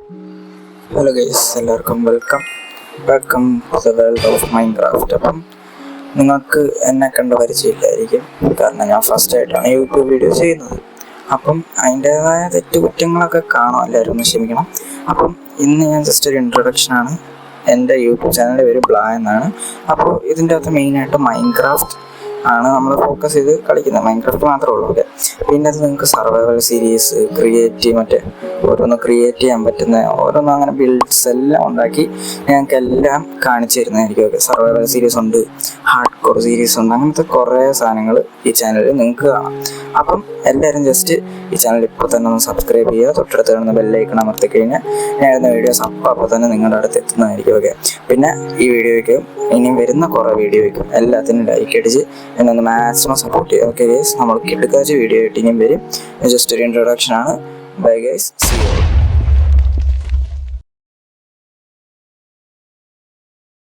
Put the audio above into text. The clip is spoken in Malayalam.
ഹലോ ഗൈസ്, എല്ലാവർക്കും welcome to the world of Minecraft. അപ്പം നിങ്ങൾക്ക് എന്നെ കണ്ട് പരിചയമില്ലായിരിക്കും, കാരണം ഞാൻ ഫസ്റ്റായിട്ടാണ് യൂട്യൂബ് വീഡിയോ ചെയ്യുന്നത്. അപ്പം അതിൻ്റേതായ തെറ്റുകുറ്റങ്ങളൊക്കെ കാണും, എല്ലാവരും ഒന്ന് ക്ഷമിക്കണം. അപ്പം ഇന്ന് ഞാൻ ജസ്റ്റ് ഒരു ഇൻട്രൊഡക്ഷനാണ്. എൻ്റെ യൂട്യൂബ് ചാനലിൻ്റെ പേര് ബ്ലാ എന്നാണ്. അപ്പോൾ ഇതിൻ്റെ അകത്ത് മെയിനായിട്ട് മൈൻക്രാഫ്റ്റ് ആണ് നമ്മൾ ഫോക്കസ് ചെയ്ത് കളിക്കുന്നത്. മൈൻക്രാഫ്റ്റ് മാത്രമേ ഉള്ളൂ. ഓക്കെ, പിന്നെ അത് നിങ്ങൾക്ക് സർവൈവൽ സീരീസ് മറ്റേ ഓരോന്ന് ക്രിയേറ്റ് ചെയ്യാൻ പറ്റുന്ന ഓരോന്നും അങ്ങനെ ബിൽഡ്സ് എല്ലാം ഉണ്ടാക്കി ഞങ്ങൾക്ക് എല്ലാം കാണിച്ചു തരുന്നതായിരിക്കും. ഓക്കെ, സർവൈവൽ സീരീസ് ഉണ്ട്, ഹാർഡ് കോർ സീരീസ് ഉണ്ട്, അങ്ങനത്തെ കുറേ സാധനങ്ങൾ ഈ ചാനലിൽ നിങ്ങൾക്ക് കാണാം. അപ്പം എല്ലാവരും ജസ്റ്റ് ഈ ചാനൽ ഇപ്പോൾ തന്നെ ഒന്ന് സബ്സ്ക്രൈബ് ചെയ്യുക. തൊട്ടടുത്ത് കാണുന്ന ബെല്ലൈക്കൺ അമർത്തി കഴിഞ്ഞാൽ ഞാൻ ഇടുന്ന വീഡിയോസ് അപ്പോൾ തന്നെ നിങ്ങളുടെ അടുത്ത് എത്തുന്നതായിരിക്കും. ഓക്കെ, പിന്നെ ഈ വീഡിയോയ്ക്കും ഇനിയും വരുന്ന കുറേ വീഡിയോയ്ക്കും എല്ലാത്തിനും ലൈക്ക് അടിച്ച് എന്നെ ഒന്ന് മാക്സിമം സപ്പോർട്ട് ചെയ്യുക. ഓക്കെ ഗൈസ്, നമ്മൾ കിടക്കാച്ച വീഡിയോ ആയിട്ട് ഇനിയും വരും. ജസ്റ്റ് ഒരു ഇൻട്രൊഡക്ഷനാണ്. Bye guys, see U.